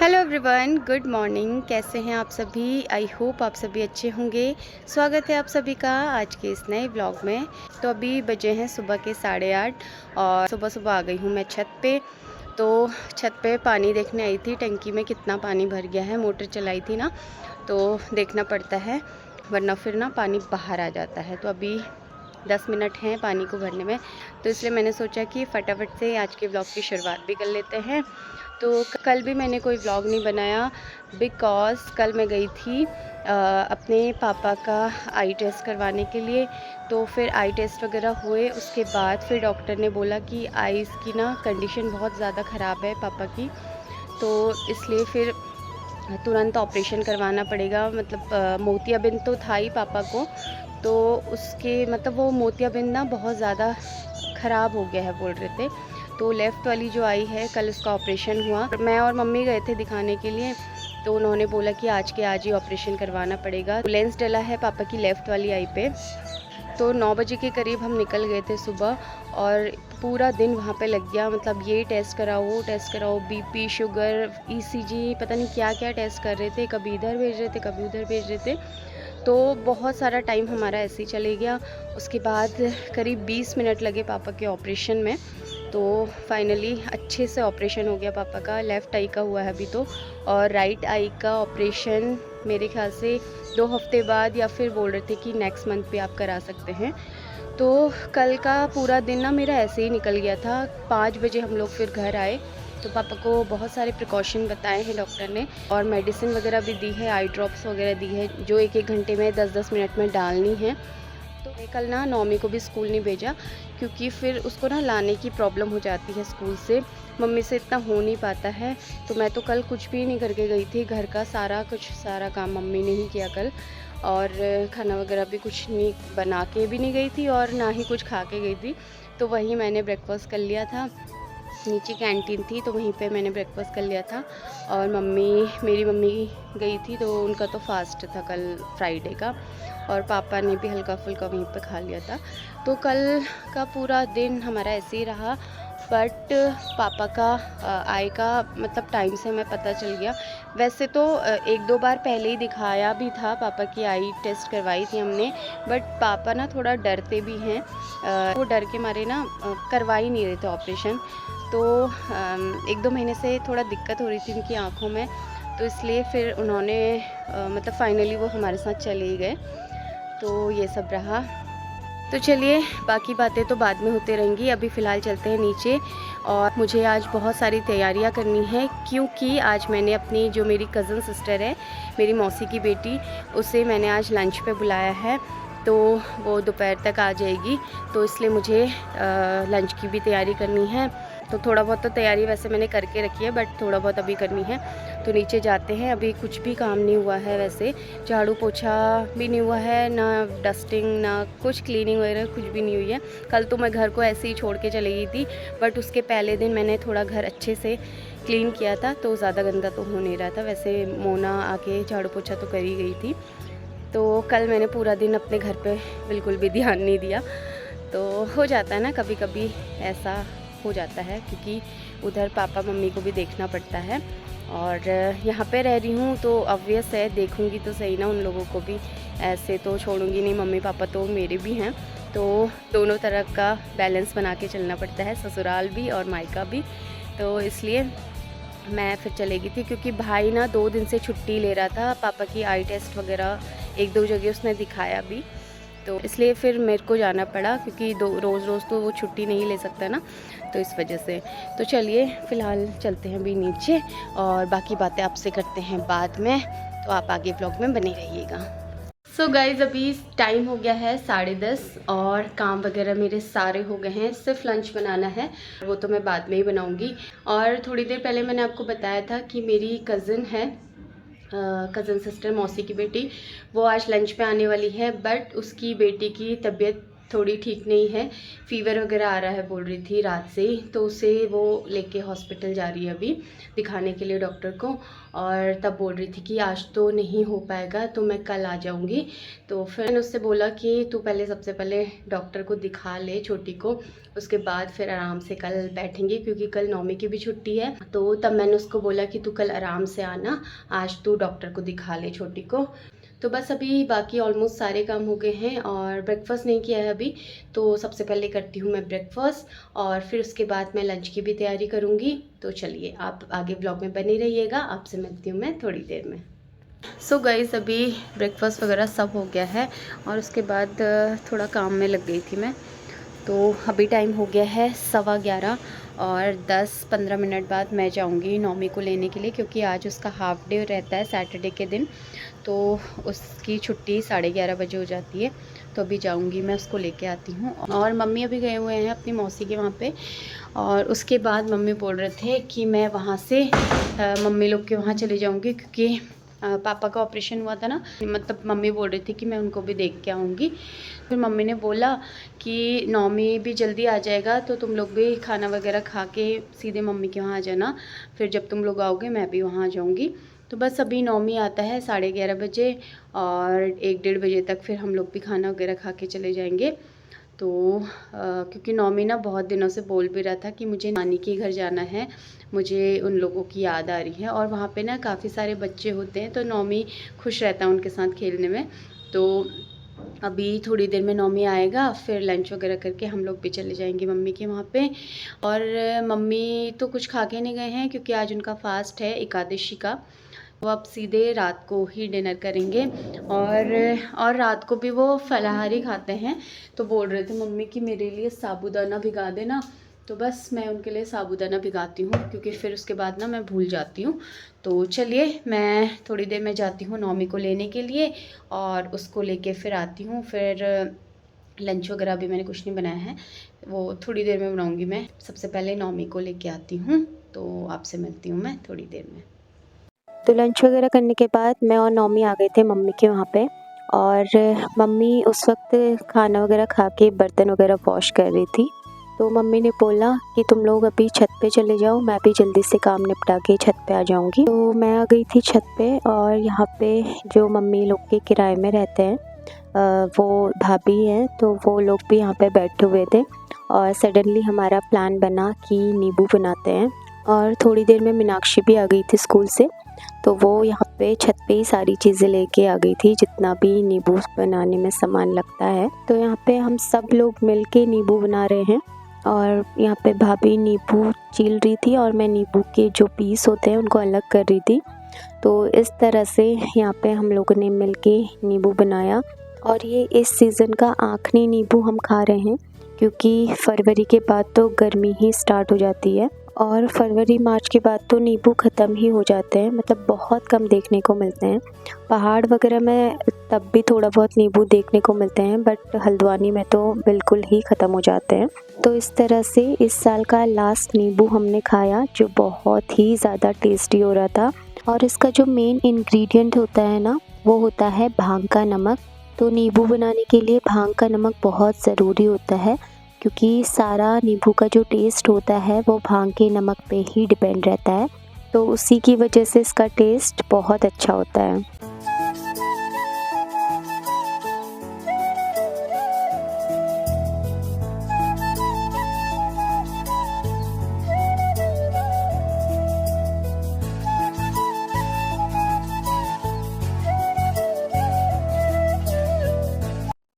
Hello everyone, good morning. कैसे हैं आप सभी? आई होप आप सभी अच्छे होंगे। स्वागत है आप सभी का आज के इस नए व्लॉग में। तो अभी बजे हैं सुबह के 8:30 और सुबह सुबह आ गई हूँ मैं छत पे। तो छत पे पानी देखने आई थी, टंकी में कितना पानी भर गया है। मोटर चलाई थी ना, तो देखना पड़ता है, वरना फिर ना पानी बाहर आ जाता है। तो अभी 10 मिनट हैं पानी को भरने में, तो इसलिए मैंने सोचा कि फटाफट से आज के व्लॉग की शुरुआत भी कर लेते हैं। तो कल भी मैंने कोई व्लॉग नहीं बनाया बिकॉज़ कल मैं गई थी अपने पापा का आई टेस्ट करवाने के लिए। तो फिर आई टेस्ट वगैरह हुए, उसके बाद फिर डॉक्टर ने बोला कि आईज़ की ना कंडीशन बहुत ज़्यादा ख़राब है पापा की, तो इसलिए फिर तुरंत ऑपरेशन करवाना पड़ेगा। मतलब मोतियाबिंद तो था ही पापा को, तो उसके मतलब वो मोतियाबिंद ना बहुत ज़्यादा ख़राब हो गया है बोल रहे थे। तो लेफ़्ट वाली जो आई है, कल उसका ऑपरेशन हुआ। मैं और मम्मी गए थे दिखाने के लिए, तो उन्होंने बोला कि आज के आज ही ऑपरेशन करवाना पड़ेगा। लेंस डला है पापा की लेफ़्ट वाली आई पे। तो 9 बजे के करीब हम निकल गए थे सुबह, और पूरा दिन वहाँ पे लग गया। मतलब ये टेस्ट कराओ, वो टेस्ट कराओ, बीपी, शुगर, ईसीजी, पता नहीं क्या क्या टेस्ट कर रहे थे। कभी इधर भेज रहे थे, कभी उधर भेज रहे थे। तो बहुत सारा टाइम हमारा ऐसे ही चले गया। उसके बाद करीब 20 मिनट लगे पापा के ऑपरेशन में। तो फाइनली अच्छे से ऑपरेशन हो गया पापा का। लेफ़्ट आई का हुआ है अभी तो, और राइट आई का ऑपरेशन मेरे ख्याल से 2 हफ्ते बाद, या फिर बोल रहे थे कि नेक्स्ट मंथ पे आप करा सकते हैं। तो कल का पूरा दिन ना मेरा ऐसे ही निकल गया था। 5 बजे हम लोग फिर घर आए, तो पापा को बहुत सारे प्रिकॉशन बताए हैं डॉक्टर ने, और मेडिसिन वगैरह भी दी है, आई ड्रॉप्स वगैरह दी है, जो एक एक घंटे में 10-10 मिनट में डालनी है। तो मैं कल ना नौमी को भी स्कूल नहीं भेजा, क्योंकि फिर उसको ना लाने की प्रॉब्लम हो जाती है स्कूल से, मम्मी से इतना हो नहीं पाता है। तो मैं तो कल कुछ भी नहीं करके गई थी, घर का सारा काम मम्मी ने ही किया कल। और खाना वगैरह भी कुछ नहीं बना के भी नहीं गई थी, और ना ही कुछ खा के गई थी। तो वहीं मैंने ब्रेकफास्ट कर लिया था। नीचे कैंटीन थी, तो वहीं पे मैंने ब्रेकफास्ट कर लिया था। और मेरी मम्मी गई थी, तो उनका तो फास्ट था कल फ्राइडे का, और पापा ने भी हल्का फुल्का वहीं पे खा लिया था। तो कल का पूरा दिन हमारा ऐसे ही रहा। बट पापा का आई का मतलब टाइम से हमें पता चल गया। वैसे तो 1-2 बार पहले ही दिखाया भी था, पापा की आई टेस्ट करवाई थी हमने। बट पापा ना थोड़ा डरते भी हैं, वो डर के मारे ना करवा ही नहीं रहे थे ऑपरेशन। तो 1-2 महीने से थोड़ा दिक्कत हो रही थी उनकी आँखों में, तो इसलिए फिर उन्होंने मतलब फाइनली वो हमारे साथ चले ही गए। तो ये सब रहा। तो चलिए, बाकी बातें तो बाद में होते रहेंगी। अभी फ़िलहाल चलते हैं नीचे, और मुझे आज बहुत सारी तैयारियां करनी है, क्योंकि आज मैंने अपनी जो मेरी कज़न सिस्टर है, मेरी मौसी की बेटी, उसे मैंने आज लंच पे बुलाया है। तो वो दोपहर तक आ जाएगी, तो इसलिए मुझे लंच की भी तैयारी करनी है। तो थोड़ा बहुत तो तैयारी वैसे मैंने करके रखी है, बट थोड़ा बहुत अभी करनी है। तो नीचे जाते हैं। अभी कुछ भी काम नहीं हुआ है, वैसे झाड़ू पोछा भी नहीं हुआ है, ना डस्टिंग, ना कुछ क्लीनिंग वगैरह कुछ भी नहीं हुई है। कल तो मैं घर को ऐसे ही छोड़ के चली गई थी, बट उसके पहले दिन मैंने थोड़ा घर अच्छे से क्लीन किया था, तो ज़्यादा गंदा तो हो नहीं रहा था। वैसे मोना आके झाड़ू पोछा तो कर ही गई थी। तो कल मैंने पूरा दिन अपने घर पे बिल्कुल भी ध्यान नहीं दिया। तो हो जाता है ना, कभी कभी ऐसा हो जाता है, क्योंकि उधर पापा मम्मी को भी देखना पड़ता है, और यहाँ पे रह रही हूँ तो ऑब्वियस है देखूँगी तो सही ना उन लोगों को भी। ऐसे तो छोड़ूंगी नहीं, मम्मी पापा तो मेरे भी हैं, तो दोनों तरह का बैलेंस बना के चलना पड़ता है, ससुराल भी और मायका भी। तो इसलिए मैं फिर चली गई थी, क्योंकि भाई ना 2 दिन से छुट्टी ले रहा था। पापा की आई टेस्ट वगैरह 1-2 जगह उसने दिखाया भी, तो इसलिए फिर मेरे को जाना पड़ा, क्योंकि रोज़ रोज़ तो वो छुट्टी नहीं ले सकता ना, तो इस वजह से। तो चलिए फ़िलहाल चलते हैं अभी नीचे, और बाकी बातें आपसे करते हैं बाद में। तो आप आगे ब्लॉग में बने रहिएगा। सो गाइज़, अभी टाइम हो गया है 10:30, और काम वगैरह मेरे सारे हो गए हैं, सिर्फ लंच बनाना है, वो तो मैं बाद में ही बनाऊँगी। और थोड़ी देर पहले मैंने आपको बताया था कि मेरी कज़न है, कज़न सिस्टर, मौसी की बेटी, वो आज लंच पे आने वाली है, बट उसकी बेटी की तबीयत थोड़ी ठीक नहीं है, फ़ीवर वगैरह आ रहा है बोल रही थी रात से ही, तो उसे वो लेके हॉस्पिटल जा रही है अभी दिखाने के लिए डॉक्टर को। और तब बोल रही थी कि आज तो नहीं हो पाएगा, तो मैं कल आ जाऊंगी। तो फिर मैंने उससे बोला कि तू पहले सबसे पहले डॉक्टर को दिखा ले छोटी को, उसके बाद फिर आराम से कल बैठेंगे, क्योंकि कल नौमी की भी छुट्टी है। तो तब मैंने उसको बोला कि तू कल आराम से आना, आज तू डॉक्टर को दिखा ले छोटी को। तो बस अभी बाकी ऑलमोस्ट सारे काम हो गए हैं और ब्रेकफास्ट नहीं किया है अभी, तो सबसे पहले करती हूँ मैं ब्रेकफास्ट और फिर उसके बाद मैं लंच की भी तैयारी करूँगी। तो चलिए आप आगे ब्लॉग में बने रहिएगा, आपसे मिलती हूँ मैं थोड़ी देर में। सो गाइस, अभी ब्रेकफास्ट वगैरह सब हो गया है और उसके बाद थोड़ा काम में लग गई थी मैं। तो अभी टाइम हो गया है 11:15 और 10-15 मिनट बाद मैं जाऊंगी नौमी को लेने के लिए, क्योंकि आज उसका हाफ डे रहता है सैटरडे के दिन, तो उसकी छुट्टी 11:30 बजे हो जाती है। तो अभी जाऊंगी मैं उसको लेके आती हूँ। और मम्मी अभी गए हुए हैं अपनी मौसी के वहाँ पे, और उसके बाद मम्मी बोल रहे थे कि मैं वहाँ से मम्मी लोग के वहाँ चले जाऊँगी, क्योंकि पापा का ऑपरेशन हुआ था ना, मतलब मम्मी बोल रही थी कि मैं उनको भी देख के आऊँगी। फिर मम्मी ने बोला कि नौमी भी जल्दी आ जाएगा, तो तुम लोग भी खाना वगैरह खा के सीधे मम्मी के वहाँ आ जाना, फिर जब तुम लोग आओगे मैं भी वहाँ आ जाऊँगी। तो बस अभी नौमी आता है 11:30 बजे और 1-1:30 बजे तक फिर हम लोग भी खाना वगैरह खा के चले जाएंगे। तो क्योंकि नौमी ना बहुत दिनों से बोल भी रहा था कि मुझे नानी के घर जाना है, मुझे उन लोगों की याद आ रही है, और वहाँ पे ना काफ़ी सारे बच्चे होते हैं, तो नौमी खुश रहता है उनके साथ खेलने में। तो अभी थोड़ी देर में नौमी आएगा, फिर लंच वगैरह करके हम लोग भी चले जाएंगे मम्मी के वहाँ पे। और मम्मी तो कुछ खा के नहीं गए हैं, क्योंकि आज उनका फास्ट है एकादशी का। वो अब सीधे रात को ही डिनर करेंगे, और रात को भी वो फलाहारी खाते हैं। तो बोल रहे थे मम्मी कि मेरे लिए साबूदाना भिगा देना, तो बस मैं उनके लिए साबूदाना भिगाती हूँ, क्योंकि फिर उसके बाद ना मैं भूल जाती हूँ। तो चलिए मैं थोड़ी देर में जाती हूँ नौमी को लेने के लिए और उसको लेके फिर आती हूँ। फिर लंच वगैरह भी मैंने कुछ नहीं बनाया है, वो थोड़ी देर में बनाऊँगी। मैं सबसे पहले नौमी को लेके आती हूँ, तो आपसे मिलती हूँ मैं थोड़ी देर में। तो लंच वगैरह करने के बाद मैं और नौमी आ गए थे मम्मी के वहाँ पे, और मम्मी उस वक्त खाना वगैरह खा के बर्तन वगैरह वॉश कर रही थी। तो मम्मी ने बोला कि तुम लोग अभी छत पे चले जाओ, मैं भी जल्दी से काम निपटा के छत पे आ जाऊँगी। तो मैं आ गई थी छत पे, और यहाँ पे जो मम्मी लोग के किराए में रहते हैं वो भाभी हैं, तो वो लोग भी यहाँ पे बैठे हुए थे। और सडनली हमारा प्लान बना कि नींबू बनाते हैं। और थोड़ी देर में मीनाक्षी भी आ गई थी स्कूल से, तो वो यहाँ पे छत पे ही सारी चीज़ें लेके आ गई थी, जितना भी नींबू बनाने में सामान लगता है। तो यहाँ पे हम सब लोग मिलके नींबू बना रहे हैं, और यहाँ पे भाभी नींबू छील रही थी और मैं नींबू के जो पीस होते हैं उनको अलग कर रही थी। तो इस तरह से यहाँ पे हम लोगों ने मिलके नींबू बनाया। और ये इस सीज़न का आखिरी नींबू हम खा रहे हैं, क्योंकि फरवरी के बाद तो गर्मी ही स्टार्ट हो जाती है, और फरवरी मार्च के बाद तो नींबू ख़त्म ही हो जाते हैं, मतलब बहुत कम देखने को मिलते हैं। पहाड़ वगैरह में तब भी थोड़ा बहुत नींबू देखने को मिलते हैं, बट हल्द्वानी में तो बिल्कुल ही ख़त्म हो जाते हैं। तो इस तरह से इस साल का लास्ट नींबू हमने खाया, जो बहुत ही ज़्यादा टेस्टी हो रहा था। और इसका जो मेन इंग्रेडिएंट होता है ना, वो होता है भांग का नमक। तो नींबू बनाने के लिए भांग का नमक बहुत ज़रूरी होता है, क्योंकि सारा नींबू का जो टेस्ट होता है वो भांग के नमक पे ही डिपेंड रहता है। तो उसी की वजह से इसका टेस्ट बहुत अच्छा होता है।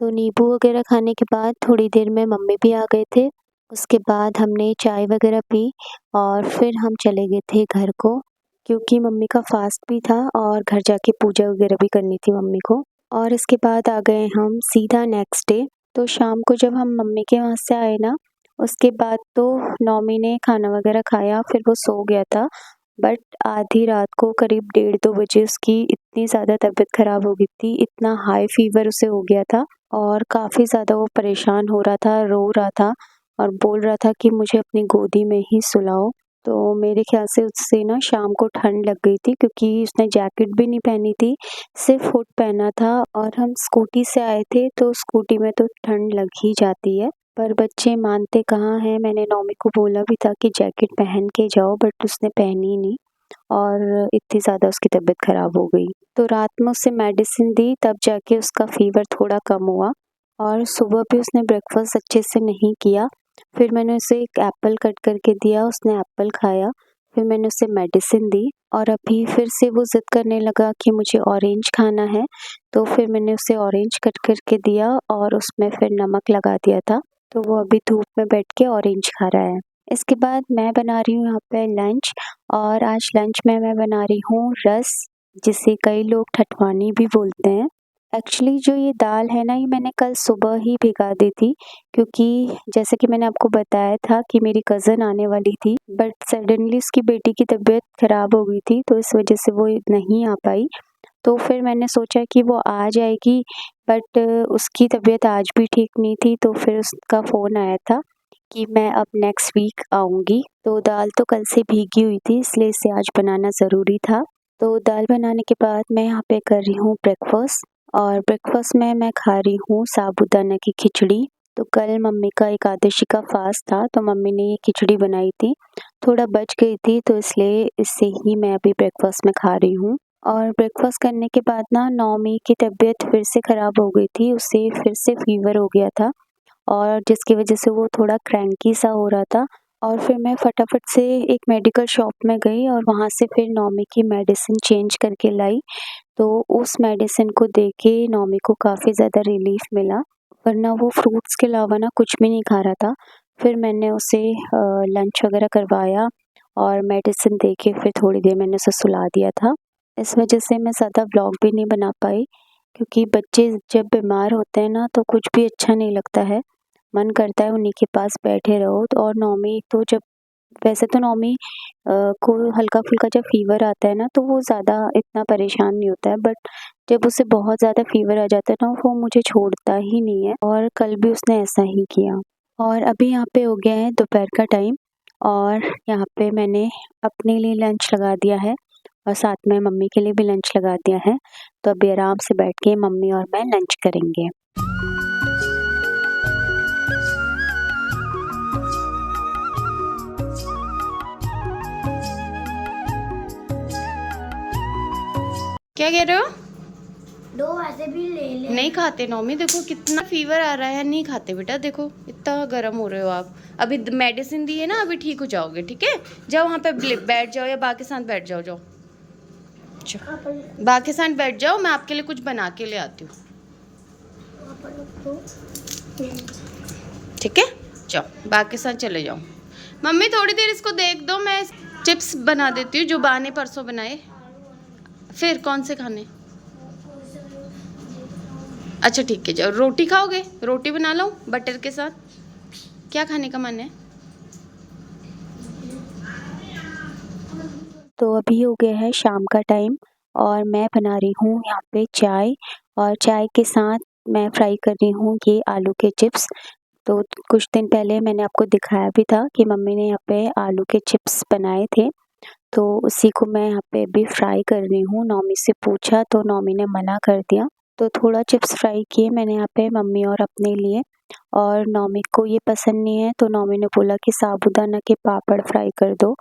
तो नींबू वगैरह खाने के बाद थोड़ी देर में मम्मी भी आ गए थे। उसके बाद हमने चाय वगैरह पी और फिर हम चले गए थे घर को, क्योंकि मम्मी का फास्ट भी था और घर जाके पूजा वगैरह भी करनी थी मम्मी को। और इसके बाद आ गए हम सीधा नेक्स्ट डे। तो शाम को जब हम मम्मी के वहाँ से आए ना, उसके बाद तो नौमी ने खाना वगैरह खाया, फिर वो सो गया था। बट आधी रात को करीब 1:30-2 बजे उसकी इतनी ज़्यादा तबीयत ख़राब हो गई थी, इतना हाई फ़ीवर उसे हो गया था, और काफ़ी ज़्यादा वो परेशान हो रहा था, रो रहा था और बोल रहा था कि मुझे अपनी गोदी में ही सुलाओ। तो मेरे ख्याल से उससे ना शाम को ठंड लग गई थी, क्योंकि उसने जैकेट भी नहीं पहनी थी, सिर्फ हुड पहना था। और हम स्कूटी से आए थे, तो स्कूटी में तो ठंड लग ही जाती है, पर बच्चे मानते कहाँ हैं। मैंने नौमी को बोला भी था कि जैकेट पहन के जाओ, बट उसने पहनी नहीं और इतनी ज़्यादा उसकी तबीयत ख़राब हो गई। तो रात में उसे मेडिसिन दी, तब जाके उसका फ़ीवर थोड़ा कम हुआ। और सुबह भी उसने ब्रेकफास्ट अच्छे से नहीं किया। फिर मैंने उसे एक एप्पल कट करके दिया, उसने एप्पल खाया। फिर मैंने उसे मेडिसिन दी और अभी फिर से वो ज़िद करने लगा कि मुझे ऑरेंज खाना है। तो फिर मैंने उसे ऑरेंज कट करके दिया और उसमें फिर नमक लगा दिया था। तो वो अभी धूप में बैठ के ऑरेंज खा रहा है। इसके बाद मैं बना रही हूँ यहाँ पे लंच, और आज लंच में मैं बना रही हूँ रस, जिसे कई लोग ठठवानी भी बोलते हैं। एक्चुअली जो ये दाल है ना, ये मैंने कल सुबह ही भिगा दी थी, क्योंकि जैसे कि मैंने आपको बताया था कि मेरी कज़न आने वाली थी, बट सडनली उसकी बेटी की तबीयत ख़राब हो गई थी, तो इस वजह से वो नहीं आ पाई। तो फिर मैंने सोचा कि वो आ जाएगी, बट उसकी तबीयत आज भी ठीक नहीं थी। तो फिर उसका फ़ोन आया था कि मैं अब नेक्स्ट वीक आऊँगी। तो दाल तो कल से भीगी हुई थी, इसलिए इसे आज बनाना ज़रूरी था। तो दाल बनाने के बाद मैं यहाँ पे कर रही हूँ ब्रेकफ़ास्ट, और ब्रेकफ़ास्ट में मैं खा रही हूँ साबूदाना की खिचड़ी। तो कल मम्मी का एकादशी का फ़ास्ट था, तो मम्मी ने ये खिचड़ी बनाई थी। थोड़ा बच गई थी, तो इसलिए इससे ही मैं अभी ब्रेकफ़ास्ट में खा रही हूँ। और ब्रेकफ़ास्ट करने के बाद ना नौमी की तबीयत फिर से ख़राब हो गई थी, उसे फिर से फ़ीवर हो गया था, और जिसकी वजह से वो थोड़ा क्रैंकी सा हो रहा था। और फिर मैं फटाफट से एक मेडिकल शॉप में गई और वहाँ से फिर नौमी की मेडिसिन चेंज करके लाई। तो उस मेडिसिन को दे के नौमी को काफ़ी ज़्यादा रिलीफ़ मिला, वरना वो फ्रूट्स के अलावा ना कुछ भी नहीं खा रहा था। फिर मैंने उसे लंच वगैरह करवाया और मेडिसिन दे के फिर थोड़ी देर मैंने उसे सुला दिया था। इस वजह से मैं ज़्यादा व्लॉग भी नहीं बना पाई, क्योंकि बच्चे जब बीमार होते हैं ना, तो कुछ भी अच्छा नहीं लगता है, मन करता है उन्हीं के पास बैठे रहो। तो और नौमी तो जब वैसे तो नौमी को हल्का-फुल्का जब फ़ीवर आता है ना, तो वो ज़्यादा इतना परेशान नहीं होता है, बट जब उसे बहुत ज़्यादा फ़ीवर आ जाता है ना, वो मुझे छोड़ता ही नहीं है, और कल भी उसने ऐसा ही किया। और अभी यहाँ पे हो गया है दोपहर का टाइम, और यहाँ पे मैंने अपने लिए लंच लगा दिया है और साथ में मम्मी के लिए भी लंच लगा दिया है। तो अभी आराम से बैठ के मम्मी और मैं लंच करेंगे। क्या कह रहे हो? दो ऐसे भी ले ले। नहीं खाते नौमी, देखो कितना फीवर आ रहा है, नहीं खाते बेटा, देखो इतना गर्म हो रहे हो आप। अभी मेडिसिन दी है ना, अभी ठीक हो जाओगे, ठीक है? जाओ वहाँ पे बैठ जाओ, या बा के साथ बैठ जाओ, जाओ बा के साथ बैठ जाओ, मैं आपके लिए कुछ बना के ले आती हूँ, ठीक है? जाओ बा के साथ चले जाओ। मम्मी थोड़ी देर इसको देख दो, मैं चिप्स बना देती हूँ जो बा ने परसों बनाए। फिर कौन से खाने? अच्छा ठीक है, जाओ। रोटी खाओगे? रोटी बना लो बटर के साथ, क्या खाने का मन है? तो अभी हो गया है शाम का टाइम, और मैं बना रही हूँ यहाँ पे चाय, और चाय के साथ मैं फ्राई कर रही हूँ ये आलू के चिप्स। तो कुछ दिन पहले मैंने आपको दिखाया भी था कि मम्मी ने यहाँ पे आलू के चिप्स बनाए थे, तो उसी को मैं यहाँ पे अभी फ्राई कर रही हूँ। नौमी से पूछा तो नौमी ने मना कर दिया, तो थोड़ा चिप्स फ्राई किए मैंने यहाँ पे मम्मी और अपने लिए, और नौमी को ये पसंद नहीं है, तो नौमी ने बोला कि साबूदाना के पापड़ फ्राई कर दो।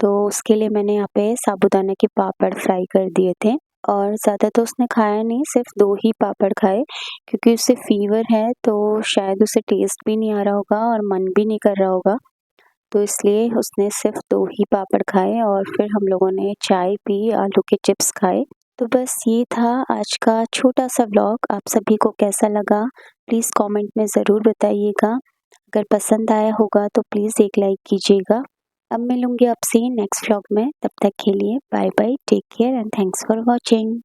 तो उसके लिए मैंने यहाँ पे साबूदाना के पापड़ फ्राई कर दिए थे, और ज़्यादा तो उसने खाया नहीं, सिर्फ 2 ही पापड़ खाए, क्योंकि उसे फ़ीवर है, तो शायद उसे टेस्ट भी नहीं आ रहा होगा और मन भी नहीं कर रहा होगा, तो इसलिए उसने सिर्फ 2 ही पापड़ खाए, और फिर हम लोगों ने चाय पी, आलू के चिप्स खाए। तो बस ये था आज का छोटा-सा व्लॉग। आप सभी को कैसा लगा प्लीज़ कमेंट में ज़रूर बताइएगा। अगर पसंद आया होगा तो प्लीज़ एक लाइक कीजिएगा। अब मिलूँगी आपसे नेक्स्ट व्लॉग में, तब तक के लिए bye bye, take care and thanks for watching.